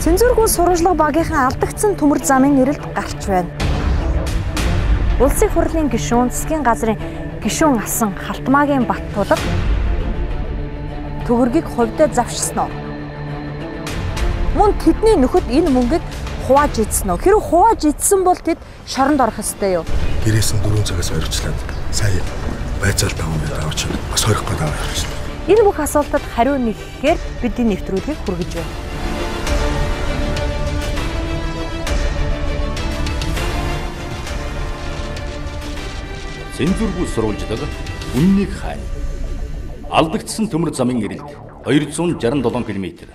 Цэнзүүргүй сурвалжлага багийнхаа алдагдсан төмөр замын нэрэлд гарч байна. Улсын хурлын гишүүн, засгийн газрын гишүүн асан Халтмаагийн Баттулга төгөргийг хувьдаа завшсан уу? Мөн тэдний нөхөд энэ мөнгөд хувааж идсэн үү? Хэрэв хувааж идсэн бол тэд шоронд орох ёстой юу? Гэрээс нь 4 цагаас орилжлаад сая байцаалт авч бас хорих гээд аваа явчихсан. Энэ бүх асуултад хариу нэхэхээр бидний нэвтрүүлгийг хүргэж байна. Цэнзүүргүй сурвалжлага үннийг хайна. Алдагдсан төмөр замын эрэлт 267 км.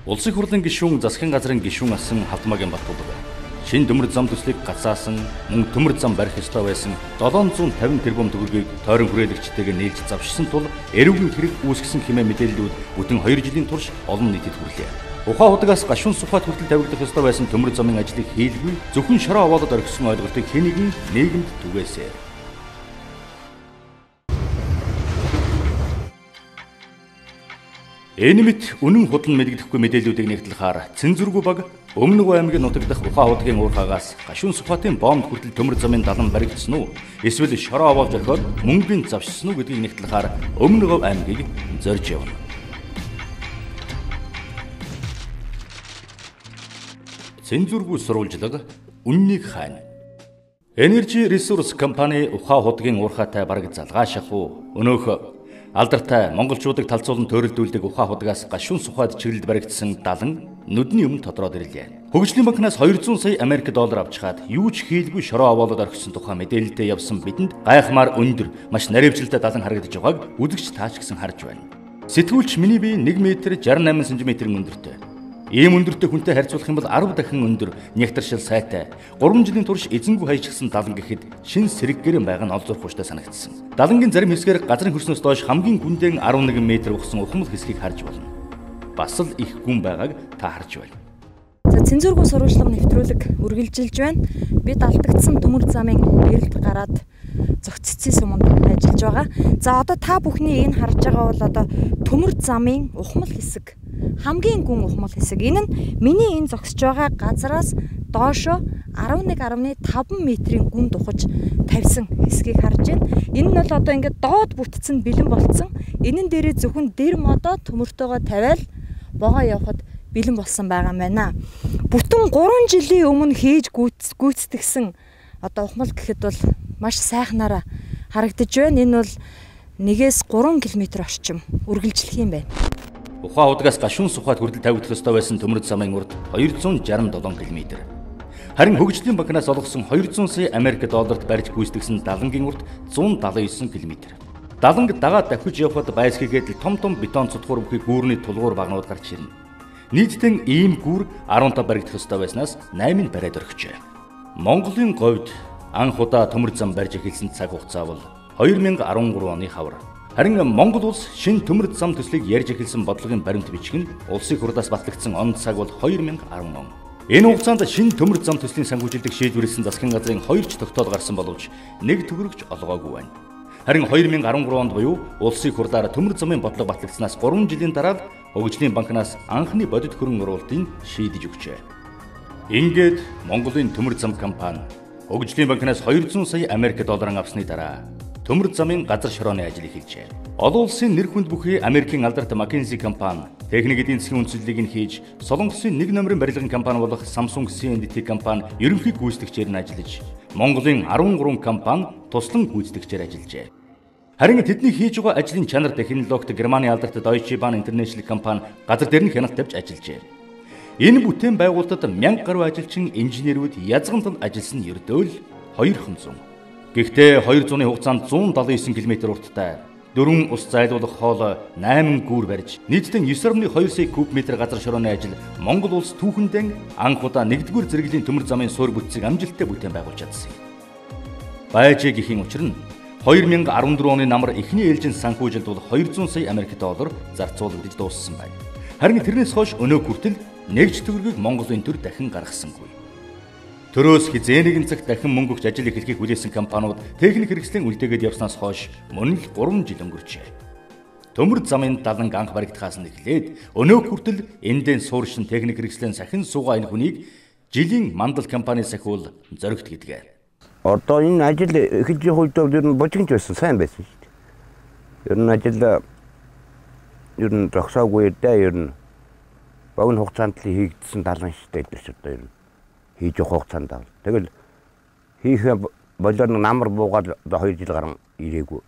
Улсын хурлын гишүүн, засгийн газрын гишүүн асан Халтмаагийн Баттулга шинэ төмөр зам төслийг гацаасан, мөн төмөр зам барих ёстой байсан 750 тэрбум төгрөгийг тойрон хүрээлэгчтэйгээ нээлж завшсан тул эрүүгийн хэрэг үүсгэсэн хэмээн мэдээллүүд бүтэн 2 жилийн турш олон нийтэд хүрлээ. Ухаан хутгаас гашуун сухад хүртэл тавигдах ёстой байсан төмөр замын ажлыг хийлгүй зөвхөн шороо овоолоод орхисон ойлголтыг хэн нэгэн нийгэмд түгээсэй. Энэ мэт үнэн худлан мэдэгдэхгүй мэдээллүүдийг нэгтлэхээр Цэнзүүргүй баг Өмнөг аймгийн нутагдах Ухаан хутгийн уурхаагаас гашуун сухатын бомб хүртэл төмөр замын далан баригдсан уу? Эсвэл шороо овоолж орхиод мөнгөний завшсан уу гэдгийг нэгтлэхээр Өмнөг аймгийг зорж явна. Цэнзүүргүй сурвалжлага үннийг хайна. Energy Resource компани Ухаан хутгийн уурхаатай бараг залгаа шахуу өнөөх алдартай монголчуудыг талцуулан төрөлдүүлдэг Ухаан хутгаас гашуун сухад чиглэлд баригдсан далан нүдний өмнө тодроод ирлээ. Хөгжлийн банкнаас 200 сая Америк доллар авч чаад юу ч хийлгүй шороо овоолоод орхисон тухай мэдээлэлтэй явсан бидэнд гайхмаар өндөр, маш наривчлалтай далан харагдаж байгааг үзэгч таач гисэн харж байна. Сэтгүүлч миний бие 1 м 68 см өндөртэй. Ийм өндөртэй хүнтэй харьцуулах юм бол 10 дахин өндөр, нягтршил сайтай. 3 жилийн турш эзэнгүй хаяжчихсан далан гэхэд шин сэрэг гэрэн байгаа нь олзуурх хүчтэй санагдсан. Далангийн зарим хэсгээр газрын хөрснөөс доош хамгийн гүндэн 11 м ухсан ухамл хэсгийг харж болно. Бас л их гүн байгааг та харж байна. За цэнзүүргүй сурвалжлага нэвтрүүлэг үргэлжилж байна. Бид алдагдсан төмөр замын эрэлт гараад зөгццсийн суманд ажиллаж байгаа. За одоо та бүхний энэ харж байгаа бол одоо төмөр замын ухамл хэсэг. Хамгийн гүн ухамл хэсэг. Энэ нь миний энэ зогсож байгаа газараас доошо 11.5 метрийн гүн духаж тавьсан хэсгийг харж байна. Энэ нь бол одоо ингээд доод бүтцэн бэлэн болцсон. Энэн дээрээ зөвхөн дэр модоо төмөртөөгөө тавиал богоо явахад бэлэн болсон байгаа юм байна. Бүтэн 3 жилийн өмнө хийж гүйцэтгсэн одоо ухамл гэхэд бол маш сайхнаараа харагдаж байна. Энэ бол 1-3 км орчим үргэлжлэх юм байна. Ухаан хутгаас гашуун сухад хүртэл тавигдах ёстой байсан төмөр замын урд 267 км. Харин хөгжлийн банкнаас олгосон 200 сая Америк долларт барьж гүйцэтгсэн далангийн урд 179 км. Даланг дагаад давхиж явхад байсгийгээд том бетон цутгуур бүхий гүүрний тулгуур багнууд гарч ирнэ. Нийтдээ ийм гүүр 15 баригдах ёстой байснаас 8-ыг бариад орхижээ. Монголын говьд анх удаа төмөр зам барьж эхэлсэн цаг хугацаа бол 2013 оны хавар. Харин Монгол улс шинэ төмөр зам төслийг ярьж эхэлсэн бодлогын баримт бичиг нь улсын хурлаас батлагдсан он цаг бол 2010 он. Энэ хугацаанд шинэ төмөр зам төслийн санхүүжилтийг шийдвэрлсэн засгийн газрын 2 ч тогтоол гарсан боловч нэг төгрөгч олгоогүй байна. Харин 2013 онд буюу улсын хурлаар төмөр замын бодлого батлагдсанаас 3 жилийн дараа хөгжлийн банкнаас анхны бодит хөрөнгө оруулалтыг шийдэж өгчээ. Ингээд Монголын төмөр зам компани хөгжлийн банкнаас 200 сая Америк долларын авсны дараа төмөр замын газар шорооны ажил эхэлжээ. Олон улсын нэр хүнд бүхий Америкийн алдарт McKinsey компани техник эдийн засгийн үндэслэлийг нь хийж, Солонгосын 1 номерын барилгын компани болох Samsung C&T компани ерөнхий гүйцэтгэгчээр нь ажиллаж, Монголын 13 компани туслан гүйцэтгэгчээр ажиллажээ. Харин тэдний хийж байгаа ажлын чанар технологид Германы алдарт Deutsche Bahn International компани газар дээр нь хяналт тавьж ажиллажээ. Энэ бүтээн байгуулалтад 1000 гаруй ажилчин, инженерүүд язгантал ажилласан ердөө л 200. Гэхдээ 200-ны хугацаанд 179 км урттай 4 ус зайлуулах хоол 8 гүүр барьж нийтдээ 9.2 сая куб метр газар шорооны ажил Монгол улс түүхэндээ анх удаа 1-р зэрэглэлийн төмөр замын суурь бүтцийг амжилттай бүтээн байгуулж чадсан. Байжээ гэхийн учир нь 2014 оны намар эхний ээлжин санхүүжилт бол 200 сая Америк доллар зарцуулагдаж дууссан байна. Харин тэрнээс хойш өнөө хүртэл нэгж төгрөгийг Монголын төр дахин гаргасангүй. Төрөөс хизээ нэгэн цагт дахин мөнгө өгч ажил эхлэхийг хүлээсэн компаниуд техник хэрэгслийн үлдээгээд явснаас хойш мөн л 3 жил өнгөрчээ. төмөр замын даланг анх баригдахаас нь эхлээд өнөө хүртэл эндэн сууршин техник хэрэгслэн сахин суугаа энэ хүнийг жилийн мандал компани сахиул зоригт гэдгээ. Одоо энэ ажил эхэлж явах үед ер нь божигч байсан сайн байсан шүү дээ. Ер нь ажил ер нь зогсоогүй дээ ер нь богино хугацаанд л хийгдсэн далан штэ гэдэг ч одоо ер нь хийж явах хугацаанд авал. Тэгэл хийх болоор намар буугаад 2 жил гарan ирээгүй.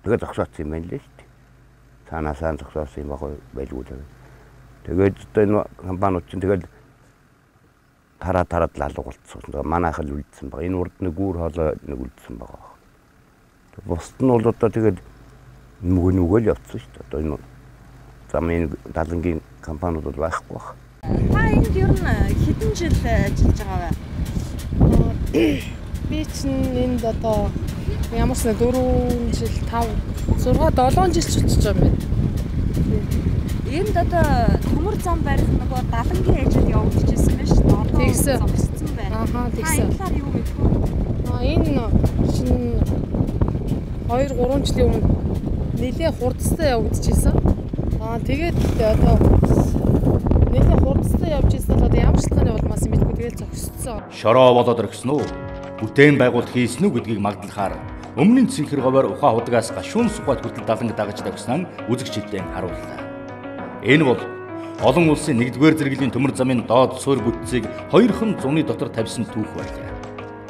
Тэгээд зогсооцсон юм байна лээ шүү дээ. Цаанаасаа зогсоосон юм баггүй байлгүй дээ. Тэгээд одоо энэ компаниуд чинь тэгэл тараад лалуу болцсон. Манайх л үлдсэн баг. Энэ урд нэг гүүр хоолой нэг үлдсэн байгаа. Бусд нь бол одоо тэгээд нүгэл явцсан шүү дээ. Одоо энэ замын далангийн компаниуд бол байхгүй баг. Та энд ер нь хэдэн жил ажиллаж байгаа вэ? Би чинь энд одоо ямар ч 4 жил 5 6 7 жил ч очиж байгаа юм байна. Энд одоо төмөр зам барих нөгөө далангийн ажил явагдчихсан байна шүү дээ. Тэгсэн. Зогссон байна. Тэгсэн. Энэ талаар юу мэдэх вэ? Энэ чинь 2-3 жилийн өмнө нэлээд хурдтай явагдчихсан. Тэгээд одоо нэлээд хурдтай явж ирсэн л одоо ямар шалтгааны улмаас юм мэдгүй тэгээд зогссон. Шороо болоод орхисон уу? Бүтээн байгуулалт хийсэн үү гэдгийг магдлахаар өмнө нь цэнхэр говоор ухаан худгаас гашуун сухад хүртэл даланг дагаж тавьсан нь үзэгчдийн харууллаа. Энэ бол олон улсын 1-р зэрэглэлийн төмөр замын доод суурь бүтцийг 2 хон зуны дотор тавьсан түүх байлаа.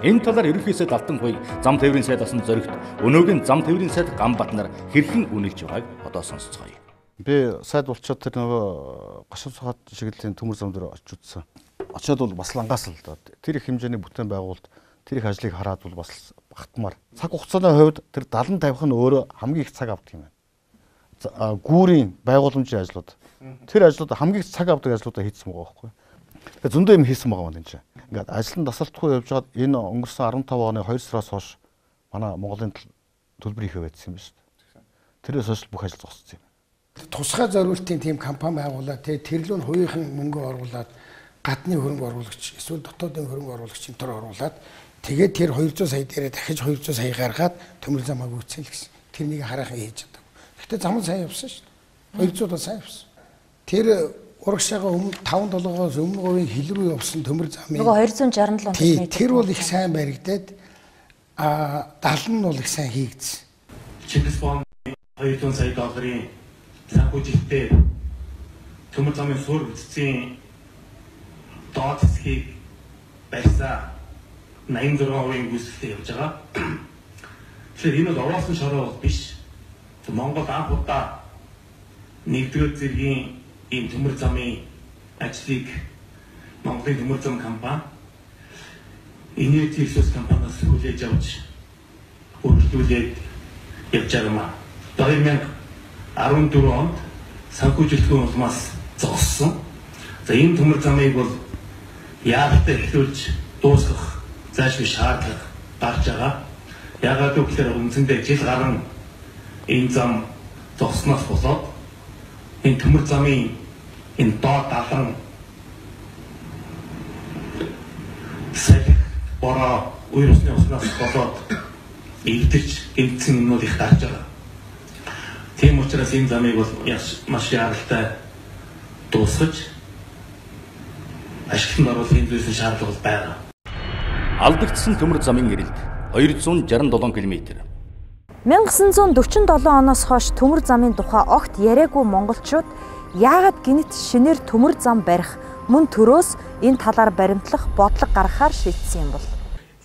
Энэ талаар ерөнхий сайд Алтан хуйг зам тээврийн сайд асан зоригт өнөөгийн зам тээврийн сайд Ганбатнаар хэрхэн үнэлж байгааг одоо сонсцгоё. Би сайд болчоод тэр нөгөө гашуун сухад чиглэлийн төмөр зам дээр очиж үзсэн. Очоод бол бас лангаас л тэр их хэмжээний бүтээн байгуулалт тэр их ажлыг хараад бол бас багтмаар. Цаг хугацааны хувьд тэр 70 тавих нь өөрөө хамгийн их цаг авдаг юм байна. Гүүрийн байгууламжийн ажлууд тэр ажлууд хамгийн цаг авдаг ажлуудаа хийсэн байгаа байхгүй. Тэгээ зөндөө юм хийсэн байгаа юм энэ чинь. Ингээд ажил нь тасралтгүй явж байгаад энэ өнгөрсөн 15 оны 2 сараас хойш манай Монголын төлбөр ихэ байдсан юм байна шүү дээ. Тэрээс хойш бүх ажил зогссон юм. Тусгай зориултын тийм компани байгуулаад тэрлүүн хувийнхан мөнгө оруулаад гадны хөрөнгө оруулагч эсвэл дотоодын хөрөнгө оруулагчийн төр оруулаад тэгээд тэр 200 сая дээрээ дахиж 200 сая гаргаад төмөр замаа гүйцээл гэсэн. Тэрнийг хараахан хийж чадав. Гэхдээ зам сайн явсан шүү дээ. 200 сайн явсан. Тэр урагшаага өмнө 5-7-оос өмнө говийн хил рүү явсан төмөр замын нөгөө 267 км. Тэр бол их сайн баригдаад далан нь бол их сайн хийгдсэн. Чингисхан 200 сая долларын санхүүжилтээр төмөр замын суурь бүтцийн доод хэсгийг барьсан 86% гүйцэтгэлтэй явж байгаа. Тэгэхээр энэ бол ороосон шороо биш. Монгол анх удаа 1-р зэргийн ийм төмөр замын ажлыг Монголын төмөр зам компани энерги ресурс компаниас хүлээж авч үргэлжлүүлээд явж байгаа юм. 2014 онд санхүүжилтийн улмаас зогссон. За энэ төмөр замыг бол яаралтай эхлүүлж дуусгах зайлшгүй шаардлага гарч байгаа. Яагаад гэвэл үндсэндээ жил гарan энэ зам зогсноос болоод энэ төмөр замын энэ доод далан салхи бороо үер усны уснаас болоод эвдэж гинцэн юмнууд их гарч байгаа. Тийм учраас энэ замыг бол маш яралтай дуусгаж ашиглалтанд оруулахын зүйлсэн шаардлага байгаа. Алдагдсан төмөр замын эрэлт 267 км. 1947 оноос хойш төмөр замын тухай огт яриагүй монголчууд яагаад гинт шинээр төмөр зам барих мөн төрөөс энэ талаар баримтлах бодлого гаргахаар шийдсэн юм бол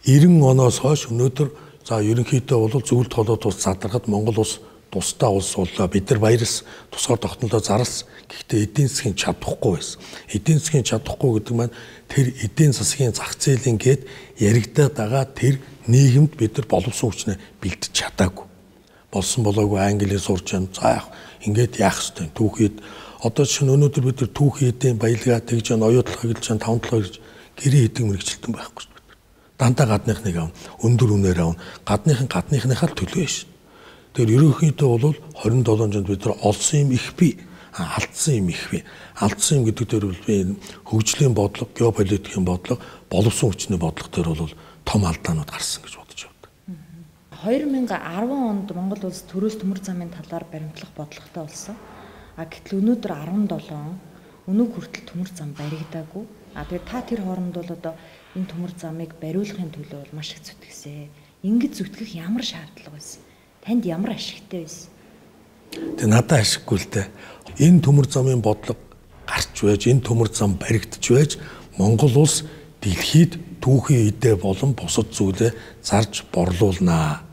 90 оноос хойш өнөөдөр за ерөнхийдөө бол зөвлөлт холоод ус задаргад Монгол улс тусдаа улс боллоо. Бид нар баярс тусгаар тогтнолоо зарласан. Гэхдээ эдийн засгийн чадахгүй байсан. Эдийн засгийн чадахгүй гэдэг маань тэр эдийн засгийн зах зээлийн гээд яригдаад байгаа тэр нийгэмд бид нар боловсон хүчнээ бэлдэж чадаагүй. Болсон болоогүй англиэр сурч байна. За ингээд яах ёстой. Түүхийд одоо чинь өнөөдөр бид нар түүхийдээ баялгаа тэгж яана, оюутлах хэлж яана, тавталгаа гэж гэрээ хийдэг мэрэгчлэн байхгүй шүү дээ. Дандаа гадныхныг аав, өндөр үнээр аав, гадныхныхаа л төлөө шин. Тэгэхээр ерөнхийдөө бол 27 онд бид нар олсон юм их бий, алдсан юм их бий. Алдсан юм гэдэг дээр бол би хөгжлийн бодлого, геополитикийн бодлого, боловсон хүчний бодлого дээр бол том алдаанууд гарсан гэж бодож байна. 2010 онд Монгол улс төрөөс төмөр замын талаар баримтлах бодлоготой болсон. Гэтэл өнөөдөр 17 он өнөө хүртэл төмөр зам баригдаагүй. Тэгээд та тэр хооронд бол одоо энэ төмөр замыг бариулахын төлөө бол маш их зүтгэсэн. Ингэж зүтгэх ямар шаардлага байсан? Танд ямар ашигтай байсан? Тэг надад ашиггүй л дээ. Энэ төмөр замын бодлого гарч байж, энэ төмөр зам баригдж байж Монгол улс дэлхийд түүхийн эдээ болон бусад зүйлээ зарж борлуулнаа.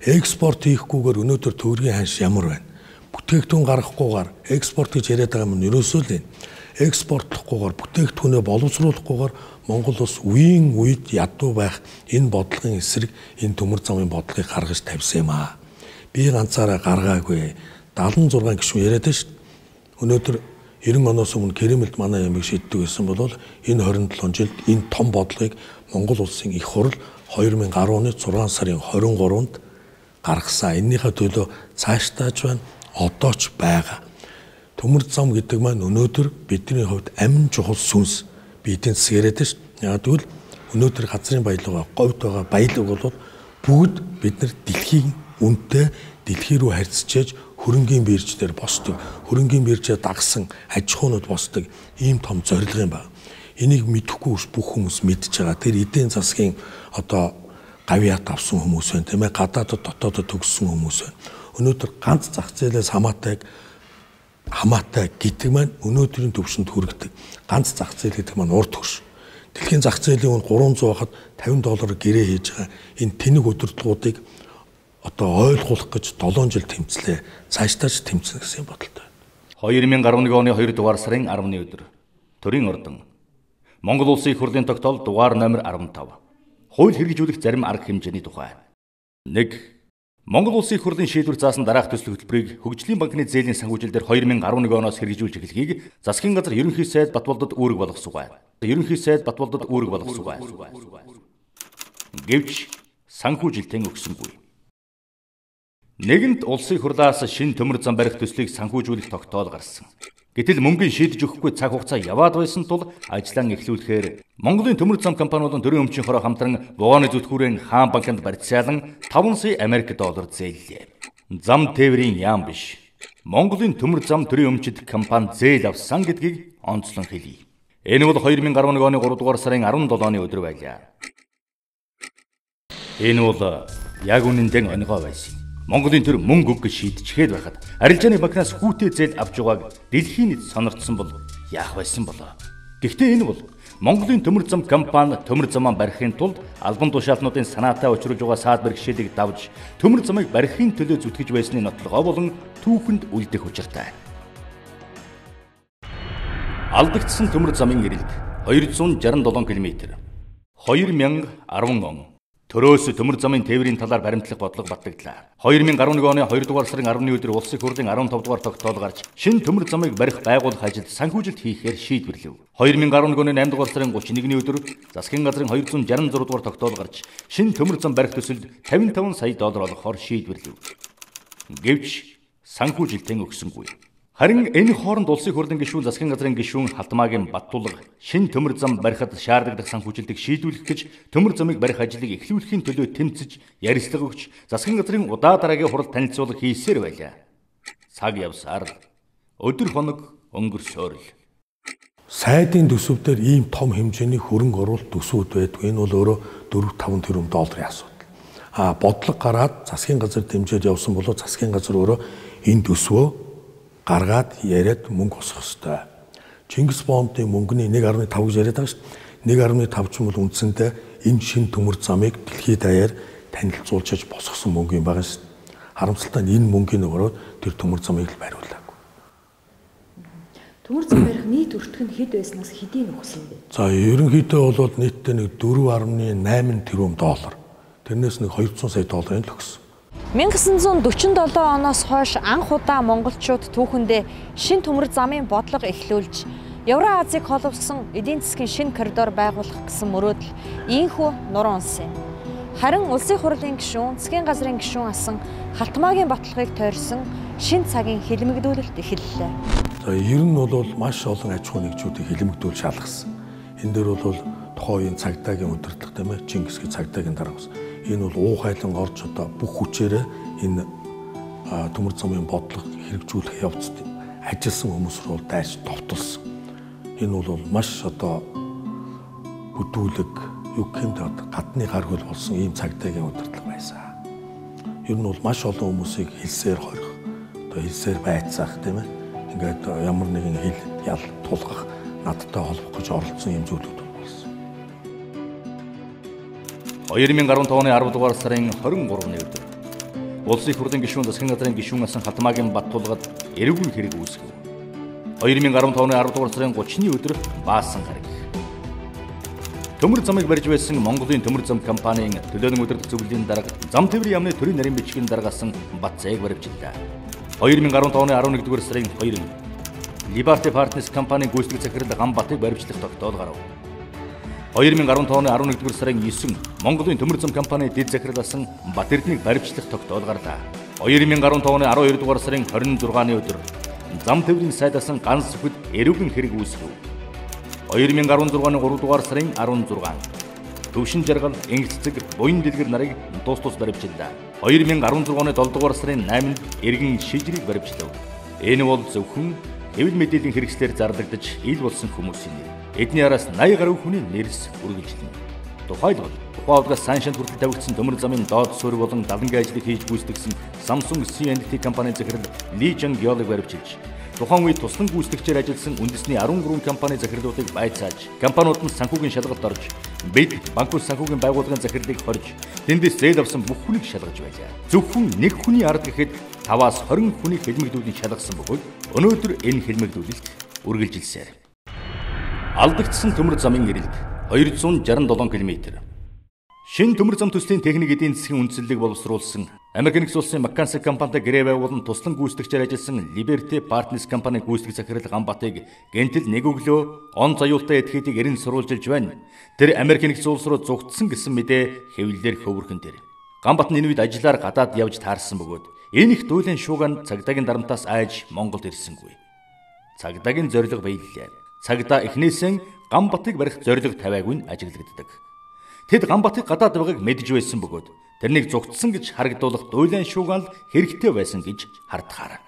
Экспорт хийхгүйгээр өнөөдөр төгрөгийн ханш ямар байна? Бүтээгдэхүүн гаргахгүйгээр экспорт гэж яриад байгаа юм нь ерөөсөө л энэ. Экспортлохгүйгээр бүтээгдэхүүнээ боловсруулахгүйгээр Монгол улс үеийн үед ядуу байх энэ бодлогын эсрэг энэ төмөр замын бодлогыг гаргаж тавьсан юм аа. Би ганцаараа гаргаагүй. 76 гишүүн яриад байна шүү дээ. Өнөөдөр 90 оноос өмнө Кремльд манай ямиг шийддэг байсан бол энэ 27 жилд энэ том бодлогыг Монгол улсын их хурл 2010 оны 6 сарын 23-нд гаргасан. Эннийхээ төлөө цаашдаач байна, одоо ч байгаа. Төмөр зам гэдэг маань өнөөдөр бидний хувьд амин чухал сүнс. Би эдийн засаг яриад шүү дээ. Яг тэгвэл өнөөдөр газрын баялгаа, говьд байгаа баялаг бол бүгд бид нар дэлхийн үнэтэй дэлхий рүү харьцаж хөрөнгийн биржээр босдог, хөрөнгийн биржээ дагсан аж ахуйнууд босдог ийм том зорилго юм байна. Энийг мэдэхгүй бүх хүмүүс мэдж байгаа. Тэр эдийн засгийн одоо гавьяат авсан хүмүүс байна, тийм ээ, гадаадд дотоодд төгссөн хүмүүс байна. Өнөөдөр ганц зах зээлээс хамаатай гэдэг маань өнөөдрийн төвшөнд хүргэдэг. Ганц зах зээл гэдэг маань урд хөрш. Дэлхийн зах зээлийн үн 300 байхад $50 гэрээ хийж байгаа энэ тэнэг удирдлагуудыг одоо ойлгуулах гэж 7 жил тэмцлээ. Цаашдаач тэмцэнэ гэсэн бодолтой. 2011 оны 2 дугаар сарын 10-ны өдөр төрийн ордон Монгол Улсын их хурлын тогтоол дугаар номер 15. Хууль хэрэгжүүлэх зарим арга хэмжээний тухай. 1. Монгол Улсын их хурлын шийдвэр заасан дараах төсөл хөтөлбөрийг Хөгжлийн банкны зээлийн санхүүжилтээр 2011 оноос хэрэгжүүлж эхлэхийг засгийн газар ерөнхий сайд Батболдод үүрэг болгосугай. Гэвч санхүүжилтийн өгсөнгүй. Нэгэнт улсын хурлаас шинэ төмөр зам барих төслийг санхүүжүүлэх тогтоол гарсан. Гэтэл мөнгөний шийдэж өгөхгүй цаг хугацаа яваад байсан тул ажлаа эхлүүлэхээр Монголын төмөр зам компаниудын төрийн өмчийн хороо хамтран вагоны зүтгүүрийн хаан банкнд барьцаалан $5 сая Америк доллар зээллээ. Зам тээврийн яам биш. Монголын төмөр зам төрийн өмчид компани зээл авсан гэдгийг онцлон хэлье. Энэ бол 2011 оны 3 дугаар сарын 17-ны өдөр байлаа. Энэ бол яг үнэндээ онигоо байсан. Монголын төр мөнгө өгөх шийдчихэд байхад арилжааны банкнаас хүүтэй зээл авч байгааг дэлхийн нийт сонирдсон бол яах байсан болоо. Гэхдээ энэ бол Монголын төмөр зам компани төмөр замаа барихын тулд албан тушаалтнуудын санаатай учруулж байгаа саад бэрхшээлийг давж төмөр замыг барихын төлөө зүтгэж байсны нотлогоо болон түүхэнд үлдэх учиртай. Алдагдсан төмөр замын эрэлт 267 км. 2010 он Төрөөс төмөр замын тээврийн талаар баримтлах бодлого батлагдлаа. 2011 оны 2 дугаар сарын 10-ны өдөр улсын хурлын 15 дугаар тогтоол гарч шинэ төмөр замыг барих байгуулах ажил санхүүжилт хийхээр шийдвэрлэв. 2011 оны 8 дугаар сарын 31-ний өдөр засгийн газрын 266 дугаар тогтоол гарч шинэ төмөр зам барих төсөлд $55 сая олгохоор шийдвэрлэв. Гэвч санхүүжилтийн өгсөнгүй. Харин энэ хооронд улсын хурлын гишүүн засгийн газрын гишүүн Халтмаагийн Баттулга шинэ төмөр зам барихад шаардлагатай санхүүжилтийг шийдвэрлэх гэж төмөр замыг барих ажлыг эхлүүлэхийн төлөө тэмцэж ярилцлага өгч засгийн газрын удаа дараагийн хурал танилцуулга хийсээр байлаа. Цаг явсаар өдөр хоног өнгөрсөөр л. Сайдын төсөвдөр ийм том хэмжээний хөрөнгө оруулалт төсвүүд байдаг. Энэ бол өөрөө 4-5 тэрбум долларын асуудал. Бодлого гараад засгийн газар дэмжиж явсан болоо засгийн газар өөрөө энэ төсвөө гаргаад яриад мөнгө босгох ёстой. Чингис Бондын мөнгөний 1.5 гэж яриад байгаа шүү дээ. 1.5 ч юм бол үндсэндээ энэ шин төмөр замыг дэлхийд даяар танилцуулж босгосон мөнгө юм байгаа шүү дээ. Харамсалтай нь энэ мөнгөний өрөөд тэр төмөр замыг л бариулаагүй. Төмөр зам барих нийт өртгөх нь хэд байснаас хэдийн өгсөн бэ? За ерөнхийдөө бол нийтдээ нэг $4.8 тэрбум. Тэрнээс нэг $200 сая л өгсөн. 1947 оноос хойш анх удаа монголчууд түүхэндээ шин төмөр замын бодлого эхлүүлж Евразийг холбосон эдийн засгийн шинэ коридор байгуулах гэсэн мөрөөдөл ийхүү нуруу унсан юм. Харин улсын хурлын гишүүн, засгийн газрын гишүүн асан Халтмаагийн баталгааг тойрсон шин цагийн хэлмэгдүүлэлт эхэллээ. За ер нь бол маш олон аж ахуй нэгжүүдийг хэлмэгдүүл шалгасан. Энэ дээр бол тухайн үеийн цагдаагийн удирдлага тийм ээ, Чингисгийн цагдаагийн дарга бас Энэ бол уухайлан орж одоо бүх хүчээрээ энэ төмөр замын бодлого хэрэгжүүлэх явцад ажилласан хүмүүс рүү дайрч товтолсон. Энэ бол маш одоо хөдөлгөг юу гэмт гадны гар хөл болсон ийм цагдаагийн удирдлага байсан. Ер нь бол маш олон хүмүүсийг хэлсээр хорих, одоо хэлсээр байцаах тийм ээ. Ингээд ямар нэгэн хэл ял тулгах, надтай холбох гэж оролцсон ийм зүйлүүд болсон. 2015 оны 10 дугаар сарын 23-ны өдөр Улсын их хурлын гишүүн засгийн газрын гишүүн асан Хатмаагийн Баттулгад эргүүл хэрэг үүсгэв. 2015 оны 10 дугаар сарын 30-ны өдөр Баасан гараг. Төмөр замыг барьж байсан Монголын төмөр зам компанийн төлөөлөн удирдах зөвлөлийн дарга зам тээврийн яамны төрийн нарийн бичгийн даргасан Батцайг баривчлаа. 2015 оны 11-р сарын 2-нд Liberty Partners компанийн гүйцэтгэх захирал Ганбатыг баривчлах тогтоол гарав. 2015 оны 11-р сарын 9-нд Монголын төмөр зам компани дэд захиралсан Бат Эрдэнэг баривчлах тогтоол гарлаа. 2015 оны 12-р сарын 26-ны өдөр зам тээврийн сайдасан ганц бүд эрүүгэн хэрэг үүсгэв. 2016 оны 3-р сарын 16 Төвшин жаргал, Энгэлцэг, буян дэлгэр нарыг тус баривчлаа. 2016 оны 7-р сарын 8-нд эргэн шижрийг баривчлав. Энэ бол зөвхөн хэвлэл мэдээллийн хэрэгслээр зарлагдаж ил болсон хүмүүсийн нэр. Эдний араас 80 гаруй хүний нэрс үргэлжлэнэ. Тухайлбал Тухайлбал Саншанд хүртэл тавигдсан төмөр замын доод суурь болон далангийн ажлыг хийж гүйцэтгэсэн Samsung C&T компанийн захирал Ли Жан Гёлыг баривчилж, тухайн үед туслан гүйцэтгэгчээр ажилласан үндэсний 13 компани захирлуудыг байцааж, компаниуд нь санхүүгийн шалгалт орж, бид банкуд санхүүгийн байгууллагын захирлыг хорж, тэндээс зээл авсан бүх хүнийг шалгаж байлаа. Зөвхөн нэг хүний ард гэхэд 5-аас 20 хүнийг хэлмэгдүүлэн шалгасан бөгөөд өнөөдөр энэ хэлмэгдүүлэлт үргэлжилсээр. Алдагдсан төмөр замын эрэлт 267 км. Шинэ төмөр зам төслийн техник эдийн засгийн үндслэлийг боловсруулсан Америк нэгдсэн улсын McKinsey компанитай гэрээ байгуулан туслан гүйцэтгэгчээр ажилласан Liberty Partners компанийн гүйцэтгэх захирал Ганбатыг гэнтэл нэг өглөө он заюултай этгээдийг эрен сурвалжилж байна. Тэр Америк нэгдсэн улс руу зугтсан гэсэн мэдээ хэвлэлээр хөвөрхөн тэр. Ганбат нь энэ үед ажиллаар гадаад явж таарсан бөгөөд энэ их дүүлэн шууган цагдаагийн дарамтаас айж Монголд ирсэнгүй. Цагдаагийн зорилго биеллээ. Цагдаа эхнээсээ Ганбатыг барих зорилго тавиагүй нь ажиглагддаг. Тэд Ганбатыг гадаад байгааг мэдж байсан бөгөөд тэрнийг зугтсан гэж харагдуулах дуйлан шуугаал хэрэгтэй байсан гэж хардахаар.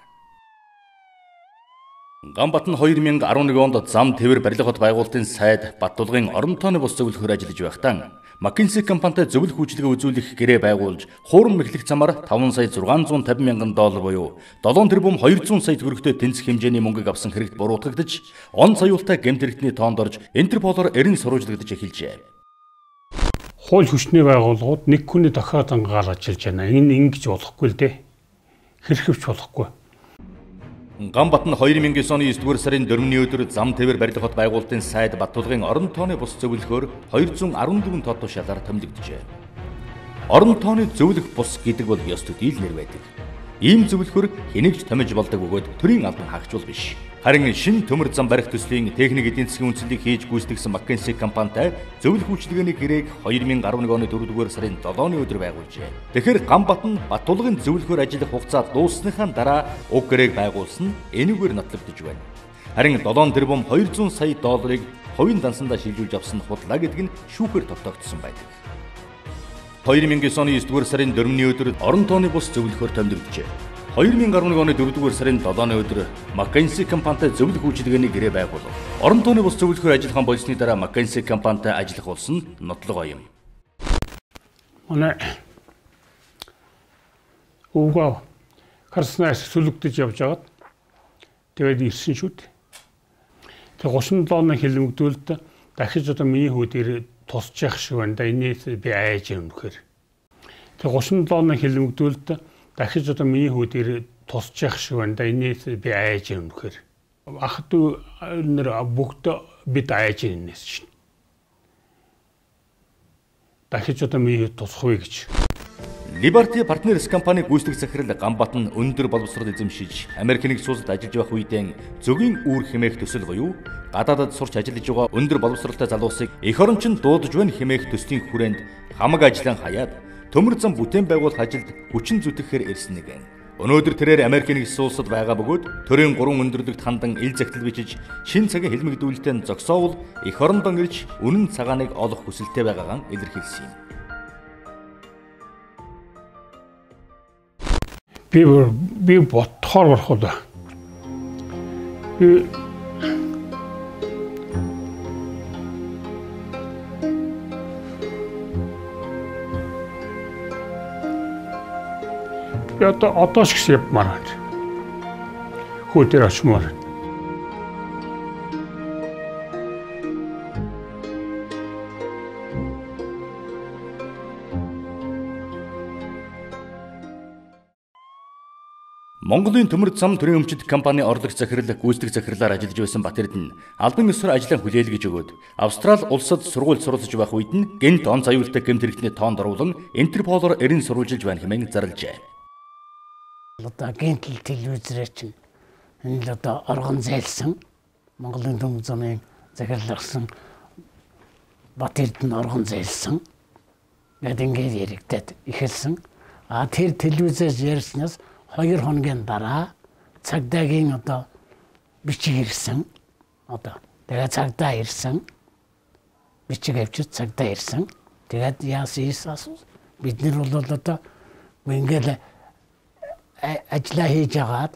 Ганбат нь 2011 онд зам тээвэр барилга хот байгуулалтын сайд Баттулгын орон тооны бус зөвлөхөөр ажиллаж байхдаа McKinsey компанитай зөвлөх үйлчилгээ үзүүлэх гэрээ байгуулж хуурам мэхлэх замаар 5 сая 650 мянган доллар буюу 7 тэрбум 200 сая төгрөгтэй тэнцэх хэмжээний мөнгөг авсан хэрэгт буруутгагдаж, он соёлтой гэмт хэрэгтний тоонд орж Интерполоор эрен сурвалжлагдаж эхэлжээ. Хууль хүчний байгууллагууд нэг хүний дохиод ангаар ажиллаж байна. Энэ ингэж болохгүй л дээ. Хэрхэвч болохгүй. Ганбат нь 2009 оны 9-р сарын 4-ний өдөр зам тээвэр барилга хот байгуулалтын сайд Баттулгын орон тооны бус зөвлөхөөр 214 тоо тушаалаар томилогджээ. Орон тооны зөвлөх бус гэдэг бол ёс төдийл нэр байдаг. Ийм зөвлөхөр хэнийгч томилж болдог бөгөөд төрийн албан хаагчвал биш. Харин шинэ төмөр зам барих төслийн техник эдийн засгийн үндслэлийг хийж гүйцэтгэсэн McKinsey компанитай зөвлөх үйлчилгээний гэрээг 2011 оны 4-р сарын 7-ны өдөр байгуулжээ. Тэгэхээр Ганбат нь Баттулгын зөвлөхөөр ажиллах хугацаа дуусныхаа дараа уг гэрээг байгуулсан нь энэгээр нотлогдож байна. Харин 7 тэрбум 200 сая долларыг хувийн дансандаа шилжүүлж авсан худлаа гэдэг нь шүүхээр тогтоогдсон байдаг. 2009 оны 9-р сарын 4-ний өдөр орон тооны бус зөвлөхөөр томилогджээ. 2011 оны 4-р сарын 7-ны өдөр McKinsey компанитай зөвлөх үйлчилгээний гэрээ байгуулав. Орон тооны бус зөвлөхөөр ажиллахан болсны дараа McKinsey компанитай ажиллах болсон нотлого юм. Манай өвгөө харснаас сүлэгдэж явж байгаад тэгээд ирсэн шүү дээ. Тэг 37-ны хэлмэгдүүлэлт дахиж одоо миний хүүдээр тусч явах шиг байна да. Энээс би айж өнөхөр. Тэг 37-ны хэлмэгдүүлэлт дахиж одоо миний хүүдээр тусч явах шиг байна да. Энээс би айж өнөхөр. Ах トゥ нэр бүгд бид айж энэс чинь. Дахиж одоо миний тусахгүй гэж. Liberty Partners компани гүйцэтгэх захирал Ганбат нь өндөр боловсрол эзэмшиж Америк нэгдсэн улсад ажиллаж байх үедээ зөгийн үүр хэмээх төсөл буюу гадаадад сурч ажиллаж байгаа өндөр боловсролтой залуусыг эх орончинд дуудаж байна хэмээх төслийн хүрээнд хамаг ажлын хаяад төмөр зам бүтээн байгуулах ажилд хүчин зүтгэхээр ирсэн нэг. Өнөөдөр тэрээр Америк нэгдсэн улсад байгаа бөгөөд төрийн 3 өндөрлөгт хандан ил захидал бичиж шин цагийн хэлмэгдүүлэлтэд зогсоовол эх орондоо ирж үнэн цагааныг олох хүсэлтэй байгаагаа илэрхийлсэн юм. би бодхоор болохоо. Би одоо шиг явмаар байна. Хөөдөр очмоор. Монголын төмөр зам төрийн өмчит компани орлогч захирал гүйцэтгэх захирлаар ажиллаж байсан Батэрд нь албан ёсоор ажлаа хүлээлгэж өгөөд Австрали улсад сургууль суралцж байх үед нь гэнт онц аюултай гэмт хэрэгтний тоонд оруулан Интерполоор эрен сурвалжилж байна хэмээн зарлжээ. Одоо гэнтэл телевизээр чинь энэ л одоо оргон зайлсан Монголын төмөр замын захирларсан Батэрд нь оргон зайлсан. Ингээд яригдаад ихэлсэн. Тэр телевизээр ярьснаас 2 хоногийн дараа цагдаагийн одоо бичиг ирсэн. Одоо тэгээ цагдаа ирсэн. Бичиг авчиж цагдаа ирсэн. Тэгээд яасаас бид нар бол одоо ингээл ажиллаа хийж агаад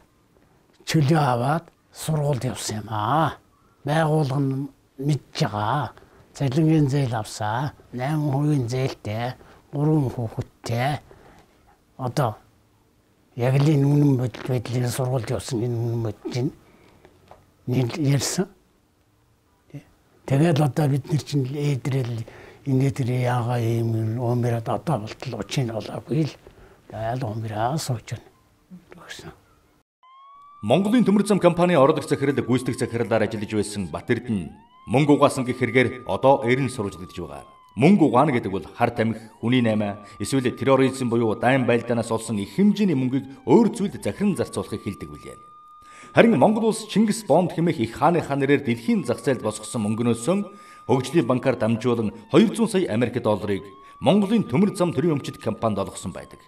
чөлөө аваад сургуульд явсан юм аа. Байгууллага нь мэдж байгаа. Цалингийн зээл авсаа. 8% зээлтэй 3 хүүхэдтэй. Одоо яг л энэ үнэн бодол байдлын сургуульд явсан энэ үнэн бодож чинь ярьсан. Тэгээд одоо бид нар чинь ээдрэл энэ дээр яага юм өмөрөд одоо болтол учийн болоогүй л яал өмөрөө сууж байна. Монголын төмөр зам компани орлогч захирал гүйцэтгэх захирлаар ажиллаж байсан Батэрд нь мөнгө угаасан гэх хэрэгээр одоо эрен сурвалжилж байгаа. Мөнгө угаана гэдэг бол хар тамхи, хүний наймаа, эсвэл терроризм буюу дайн байлдаанаас олсон их хэмжээний мөнгийг өөр зүйлд захиран зарцуулахыг хэлдэг билээ. Харин Монгол улс Чингис Бонд хэмээх их хааныхаа нэрээр дэлхийн зах зээлд босгосон мөнгөнөөсөн хөгжлийн банкар дамжуулан 200 сая Америк долларыг Монголын төмөр зам төрийн өмчит компанид олгосон байдаг.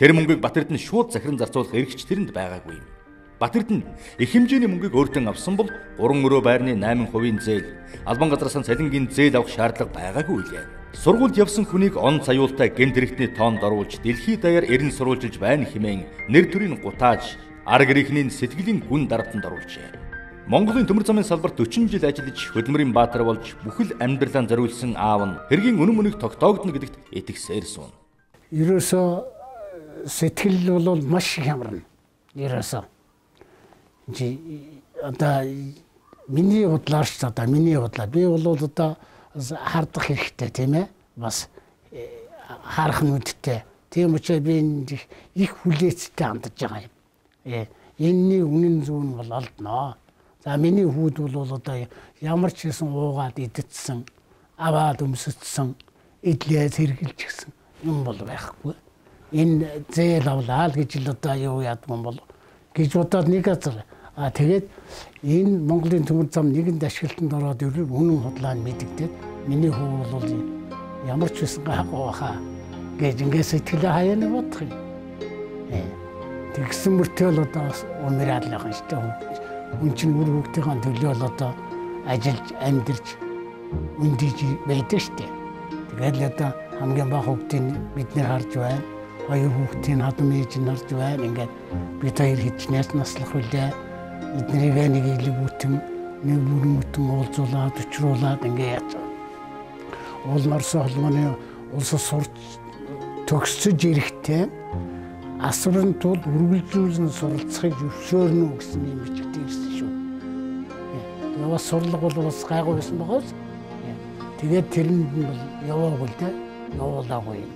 Тэр мөнгийг Батэрд нь шууд захиран зарцуулах эрхч тэрэнд байгаагүй юм. Батэрд нь их хэмжээний мөнгийг өөртөө авсан бол 3 өрөө байрны 8% зээл, албан газраас цалингийн зээл авах шаардлага байгаагүй үлээ. Сургуульд явсан хүнийг онц аюултай гэмт хэрэгтний тоонд оруулж дэлхийд даяар эрен сурвалжилж байна хэмээн нэр төрийн гутааж арга гэрээхний сэтгэлийн гүн дарданд оруулжээ. Монголын төмөр замын салбарт 40 жил ажиллаж хөдөлмөрийн баатар болж бүхэл амьдралаа зориулсан аав нь хэргийн үнэн мөнийг тогтоогдно гэдэгт итгэсээр суун. Ерөөсөө сэтгэл бол маш хямрна. Ерөөсөө одоо миний бодлоор ч одоо миний бодлоо би бол одоо хардах хэрэгтэй тийм ээ бас харах нүдтэй тийм учраас би их хүлээцтэй хандж байгаа юм. Энэний үнэн зөв нь бол олдноо. За миний хүүд бол одоо ямар ч хэсэн уугаад идэтсэн аваад өмсөцсөн идлээ сэргэлж гисэн юм бол байхгүй. Энэ зээл авлаа л гэж л одоо юу яадсан бол гэж бодоод нэг газар тэгээд энэ Монголын төмөр зам нэгэнд ашиглалтанд ороод ирвэл үнэн худлаа нь мэдэгдээд миний хүү бол ямар ч байсан гайхаа хаа гэж ингээд сэтгэлээ хаяаны бодох юм. Тэгсэн мөртөө л одоо умираад л байгаа шүү дээ. Хүн чинь үр хөвгтийн төлөө л одоо ажиллаж амьдарч үндиж байдаг шүү дээ. Тэгээд л одоо хамгийн бага хөвгтийн бид нэр харж байна. 2 хүүхдийн хадам ээж нь харж байна. Ингээд бид 2 хичнээн наслах үлээ. Эднийг нэг илгүүтэн нэг бүрмөтэн уулзуулаад өчрүүлээд ингээд яаж. Улсын орсон холбооны улсад сурч төгсөж ирэхдээ асрын тул үргэлжлүүлэн суралцахыг зөвшөөрнө гэсэн юм бичигдээ ирсэн шүү. Тэгээ бас сурлага бол бас гайгүй байсан байгаас. Тэгээд тэрэнд нь бол яваагүй л дээ. Явуулаагүй юм.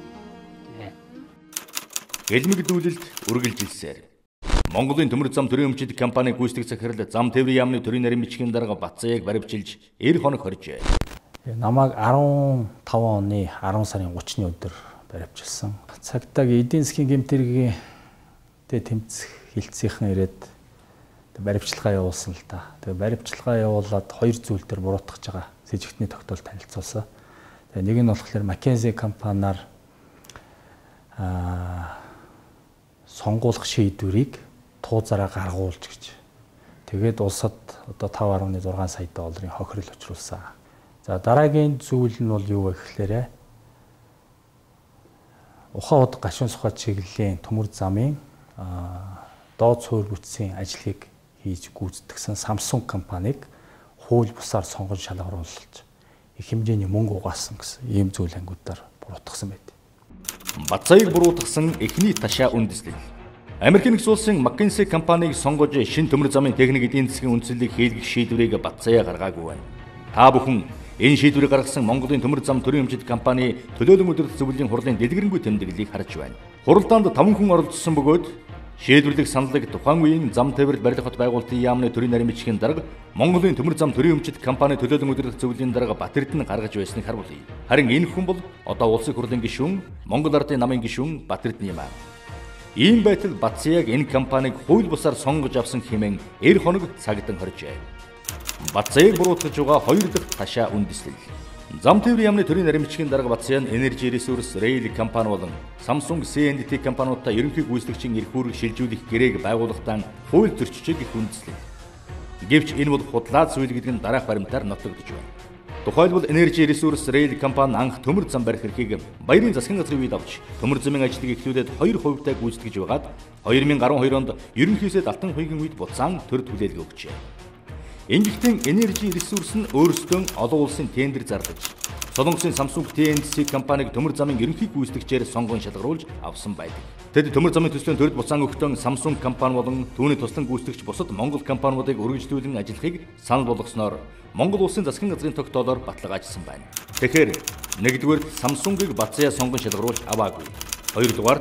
Элмэгдүүлэлт үргэлжилсээр Монголын төмөр зам төрийн өмчит компани гүйцэтгэх захирал зам тээврийн яамны төрийн нарийн бичгийн дарга Батцаяг баривчилж 90 хоног хоржээ. Намайг 15 оны 10 сарын 30-ны өдөр баривчилсан. Цагдаагийн эдийн засгийн гэмт хэргийн тэмцэх хилцээхэн ирээд баривчилгаа явуулсан л та. Тэгээ баривчилгаа явуулаад 2 зүйл дээр буруутгаж байгаа сэжигтний тогтоол танилцуулсан. Тэгээ нэг нь болохоор McKinsey компаниар сонгуулах шийдвэрийг туузаараа гаргуулж гэж. Тэгээд улсад одоо 5.6 сая долларын хохирол учруулсан. За дараагийн зүйл нь бол юу вэ гэхээр Ухаан удаг гашуун сухад чиглэлийн төмөр замын доод суурь бүтцийн ажлыг хийж гүйцэтгэсэн Samsung компанийг хууль бусаар сонгон шалгаруулж их хэмжээний мөнгө угаасан гэсэн ийм зүйл ангиудаар буруутгасан байд. Бацаыг буруутгасан эхний ташаа үндэслэл. Америк нэгдсэн улсын McKinsey компанийг сонгож шин төмөр замын техник эдийн засгийн үндслэлийг хийлгэх шийдвэрийг Бацаа гаргаагүй байна. Та бүхэн энэ шийдвэрийг гаргасан Монголын төмөр зам төрийн өмчит компани төлөөлөн удирдах зөвлөлийн хурлын дэлгэрэнгүй тэмдэглэлийг харж байна. Хуралдаанд 5 хүн оролцсон бөгөөд шийдвэрлэх саналыг тухайн үеийн зам тээвэрлэл барилгын хот байгуулалтын яамны төрийн нарийн бичгийн дарга Монголын төмөр зам төрийн өмчит компани төлөөлөн удирдах зөвлөлийн дарга Батэрдэн гаргаж байсныг харуулъя. Харин энэ хүн бол одоо улсын хурлын гишүүн, Монгол Ардын намын гишүүн Батэрдэн юм аа. Ийм байтал Бацааг энэ компанийг хууль бусаар сонгож авсан хэмээн 90 хоног цагтан хоржээ. Бацааг буруутгаж байгаа 2 дахь ташаа үндэслэл. Зам тээврийн яамны төрийн нарийн бичгийн дарга Бацаа нь Energy Resource Rail компани болон Samsung C&T компаниудаа ерөнхий гүйцэтгэгчийн эрх үүрэг шилжүүлэх гэрээг байгуулахдаа хууль зөрчижээ гэх үндэслэл. Гэвч энэ бол худлаа зүйл гэдэг нь дараах баримтаар нотогдож байна. Тухайлбал Energy Resource Rail компани анх төмөр зам барих эрхийг баярын засгийн газрын үед авч төмөр замын ажлыг эхлүүлээд 2% гүйцэтгэж байгаад 2012 онд ерөнхийдөө Алтан хуйгийн үед буцаан төр түлээлгээ өгчээ. Ингэхдээ Energy Resource нь өөрсдөө олон улсын тендер зарлаж Солонгосын Samsung TNC компанийг төмөр замын ерөнхий гүйцэтгэгчээр сонгон шалгаруулж авсан байдаг. Тэд төмөр замын төслийн төрөлд буцаан өгтөн Samsung компани болон түүний туслан гүйцэтгэгч бусад Монгол компаниудыг үргэлжлүүлэн ажиллахыг санал болгосноор Монгол улсын засгийн газрын тогтоолоор баталгаажсан байна. Тэгэхээр нэгдүгээр Samsung-ыг Бацаа сонгон шалгаруулж аваагүй. Хоёрдугаар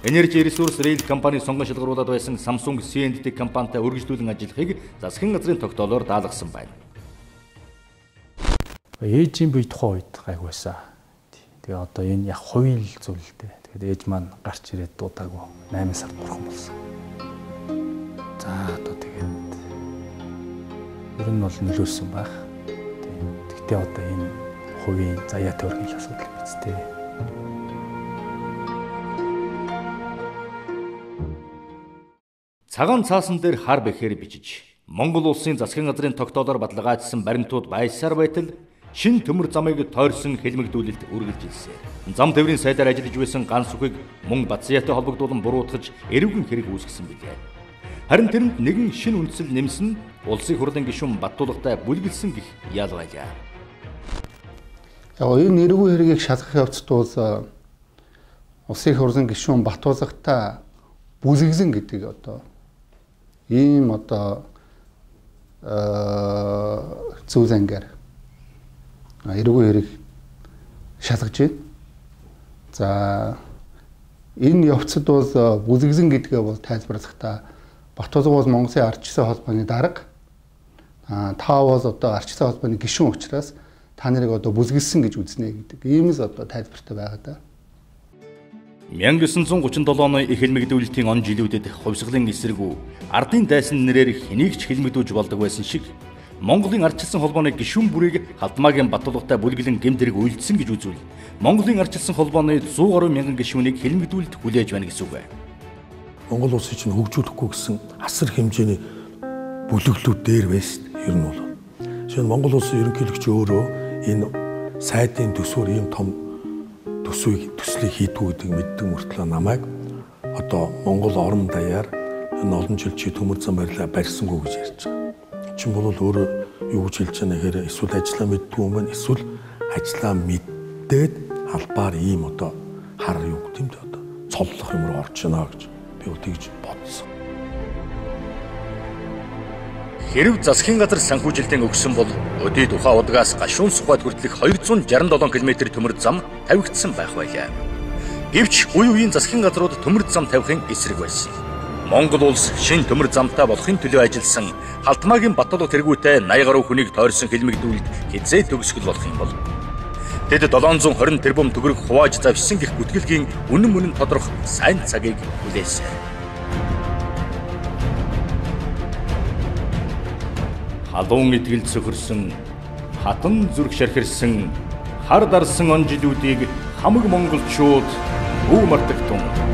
Energy Resource Rail компани сонгон шалгаруулад байсан Samsung C&T компанитай үргэлжлүүлэн ажиллахыг засгийн газрын тогтоолоор даалгасан байна. Ээжийн бие тухайн үед гайгүй байсан. Тэгээ одоо энэ яг хувийн зүйл л дээ. Тэгээд ээж маань гарч ирээд дуудаагүй 8 сард бурхан болсон. За одоо тэгээд ер нь бол нөлөөсөн байх. Тэгтээ одоо энэ хувийн заяа тойргийн асуудал юм биз дээ. Цагаан цаасан дээр хар бэхээр бичиж Монгол улсын засгийн газрын тогтоолоор баталгаажсан баримтууд байсаар байтал шин төмөр замыг тойрсон хэлмэгдүүлэлт үргэлжилсэн. Зам тээврийн сайдаар ажиллаж байсан ганц үхийг мөн Бацаатай холбогдуулан буруутгаж эрүүгэн хэрэг үүсгэсэн билээ. Харин тэрэнд нэгэн шин үндсэл нэмсэн улсын хурлын гишүүн Баттулгатай бүлгэлсэн гэх ял байлаа. Яг энэ эрүүгэн хэргийг шалгах явцад бол улсын хурлын гишүүн Баттулгатай бүлгэлсэн гэдэг одоо ийм одоо зүйл ангаар эрүүгэн хэрэг шалгаж байна. За энэ явцад бол бүлгэлсэн гэдгээ бол тайлбарлахдаа Баттулга бол Монголын ардчилсан холбооны дарга. Та бол одоо ардчилсан холбооны гишүүн учраас та нарыг одоо бүлгэлсэн гэж үзнэ гэдэг иймээс одоо тайлбартай байгаа да. 1937 оны их хэлмэгдүүлэлтийн он жилүүдэд хувьсгалын эсрэгүү ардын дайсан нэрээр хэнийг ч хэлмэгдүүлж болдог байсан шиг Монголын ардчилсан холбооны гишүүн бүрийг Халдмаагийн Баттулгатай бүлгэлэн гэмт хэрэг үйлдсэн гэж үзвэл Монголын ардчилсан холбооны 100 гаруй мянган гишүүнийг хэлмэгдүүлэлт хүлээж байна гэсэн үг. Монгол улсыг чинь хөгжүүлэхгүй гэсэн асар хэмжээний бүлэглүүд дээр байсан ер нь бол. Жишээ нь Монгол улсын ерөнхийлөгч өөрөө энэ сайдын төсвөр ийм том төслийг хийдгүү гэдэг мэддэг мөртлөө намайг одоо Монгол орон даяар энэ олон жил чи төмөр зам барилаа барьсангүй гэж ярьж байгаа. Чин бол өөрөө юу гэж хэлж байгаа нэхээр эсвэл ажиллаа мэддгүй юм байна, эсвэл ажиллаа мэддээд албаар ийм одоо хар юу гэдэг юм дээ одоо цоллох юм руу орж байна гэж би үтгэж бодсон. Хэрв засгийн газар санхүүжилтийн өгсөн бол өдий тухайн удаагаас гашуун сухбат хүртэлх 267 км төмөр зам тавигдсан байх байлаа. Гэвч үе үеийн засгийн газрууд төмөр зам тавихын эсрэг байсан. Монгол улс шин төмөр замтай болохын төлөө ажилласан Халтмаагийн Баттулга тэргүүтэй 80 гаруй хүнийг тойрсон хэлмэгдүүлэлт хязээ төгсгөл болох юм бол тэд 720 тэрбум төгрөг хувааж завшсан гэх бүтгэлгийн үнэн мөнийн тодорх сайн цагийг хүлээсэн. Халуун итгэл цөхөрсөн, хатан зүрх шархирсан, хар дарсан он жилүүдийг хамаг монголчууд өвмартагтун